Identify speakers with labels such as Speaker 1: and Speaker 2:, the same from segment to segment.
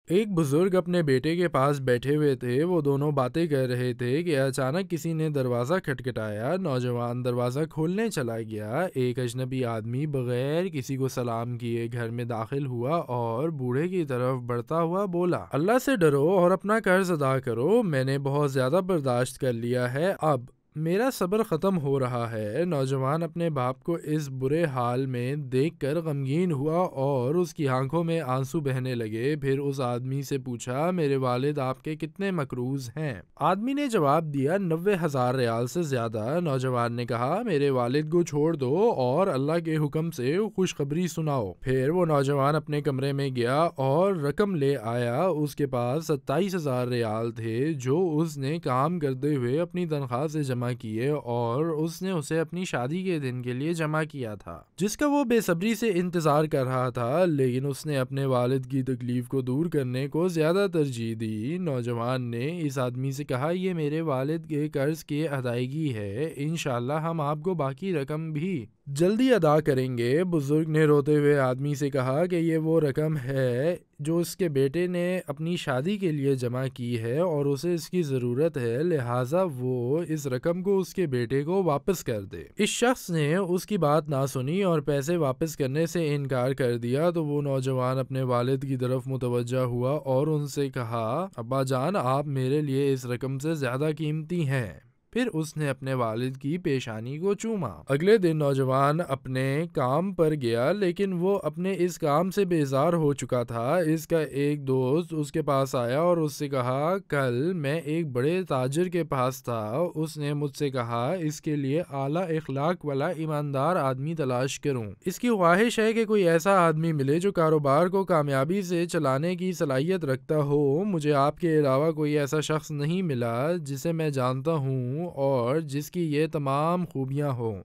Speaker 1: ایک بزرگ اپنے بیٹے کے پاس بیٹھے ہوئے تھے، وہ دونوں باتیں کر رہے تھے کہ اچانک کسی نے دروازہ کھٹکھٹایا۔ نوجوان دروازہ کھولنے چلا گیا۔ ایک اجنبی آدمی بغیر کسی کو سلام کیے گھر میں داخل ہوا اور بوڑھے کی طرف بڑھتا ہوا بولا، اللہ سے ڈرو اور اپنا قرض ادا کرو، میں نے بہت زیادہ برداشت کر لیا ہے، اب میرا صبر ختم ہو رہا ہے۔ نوجوان اپنے باپ کو اس برے حال میں دیکھ کر غمگین ہوا اور اس کی آنکھوں میں آنسو بہنے لگے۔ پھر اس آدمی سے پوچھا، میرے والد آپ کے کتنے مقروض ہیں؟ آدمی نے جواب دیا، 90,000 ریال سے زیادہ۔ نوجوان نے کہا، میرے والد کو چھوڑ دو اور اللہ کے حکم سے خوشخبری سناؤ۔ پھر وہ نوجوان اپنے کمرے میں گیا اور رقم لے آیا۔ اس کے پاس 27,000 ریال تھے جو اس نے کام کرتے ہوئے اپنی تنخواہ سے جمع کیے اور اس نے اسے اپنی شادی کے دن کے لیے جمع کیا تھا، جس کا وہ بے صبری سے انتظار کر رہا تھا، لیکن اس نے اپنے والد کی تکلیف کو دور کرنے کو زیادہ ترجیح دی۔ نوجوان نے اس آدمی سے کہا، یہ میرے والد کے قرض کی ادائیگی ہے، انشاءاللہ ہم آپ کو باقی رقم بھی جلدی ادا کریں گے۔ بزرگ نے روتے ہوئے آدمی سے کہا کہ یہ وہ رقم ہے جو اس کے بیٹے نے اپنی شادی کے لیے جمع کی ہے اور اسے اس کی ضرورت ہے، لہٰذا وہ اس رقم کو اس کے بیٹے کو واپس کر دے۔ اس شخص نے اس کی بات نہ سنی اور پیسے واپس کرنے سے انکار کر دیا تو وہ نوجوان اپنے والد کی طرف متوجہ ہوا اور ان سے کہا، ابا جان، آپ میرے لیے اس رقم سے زیادہ قیمتی ہیں۔ پھر اس نے اپنے والد کی پیشانی کو چوما۔ اگلے دن نوجوان اپنے کام پر گیا، لیکن وہ اپنے اس کام سے بیزار ہو چکا تھا۔ اس کا ایک دوست اس کے پاس آیا اور اس سے کہا، کل میں ایک بڑے تاجر کے پاس تھا، اس نے مجھ سے کہا اس کے لیے اعلیٰ اخلاق والا ایماندار آدمی تلاش کروں۔ اس کی خواہش ہے کہ کوئی ایسا آدمی ملے جو کاروبار کو کامیابی سے چلانے کی صلاحیت رکھتا ہو۔ مجھے آپ کے علاوہ کوئی ایسا شخص نہیں ملا جسے میں جانتا ہوں اور جس کی یہ تمام خوبیاں ہوں،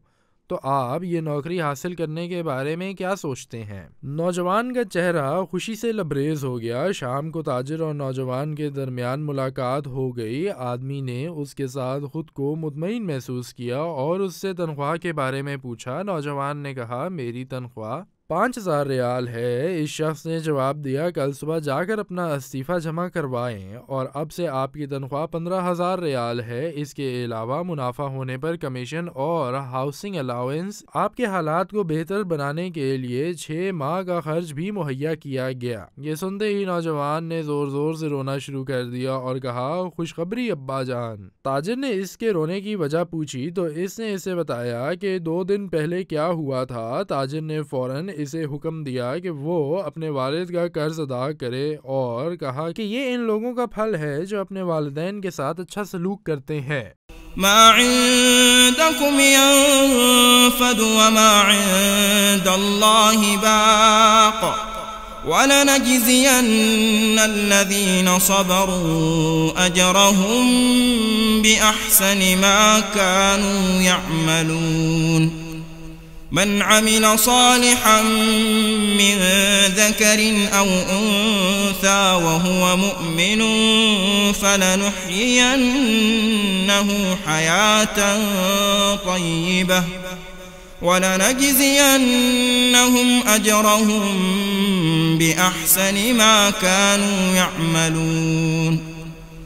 Speaker 1: تو آپ یہ نوکری حاصل کرنے کے بارے میں کیا سوچتے ہیں؟ نوجوان کا چہرہ خوشی سے لبریز ہو گیا۔ شام کو تاجر اور نوجوان کے درمیان ملاقات ہو گئی۔ آدمی نے اس کے ساتھ خود کو مطمئن محسوس کیا اور اس سے تنخواہ کے بارے میں پوچھا۔ نوجوان نے کہا، میری تنخواہ 5,000 ریال ہے۔ اس شخص نے جواب دیا، کل صبح جا کر اپنا استعفیٰ جمع کروائیں اور اب سے آپ کی تنخواہ 15,000 ریال ہے۔ اس کے علاوہ منافع ہونے پر کمیشن اور ہاؤسنگ الاؤنس آپ کے حالات کو بہتر بنانے کے لیے 6 ماہ کا خرچ بھی مہیا کیا گیا۔ یہ سنتے ہی نوجوان نے زور زور سے رونا شروع کر دیا اور کہا، خوشخبری ابا جان۔ تاجر نے اس کے رونے کی وجہ پوچھی تو اس نے اسے بتایا کہ 2 دن پہلے کیا ہوا تھا۔ تاجر نے فوراً اسے حکم دیا کہ وہ اپنے والد کا قرض ادا کرے اور کہا کہ یہ ان لوگوں کا پھل ہے جو اپنے والدین کے ساتھ اچھا سلوک کرتے ہیں۔
Speaker 2: ما عندكم ينفد وما عند الله باق وَلَنَجْزِيَنَّ الَّذِينَ صَبَرُوا أَجْرَهُمْ بِأَحْسَنِ مَا كَانُوا يَعْمَلُونَ من عمل صالحا من ذكر أو أنثى وهو مؤمن فلنحيينه حياة طيبة ولنجزينهم أجرهم بأحسن ما كانوا يعملون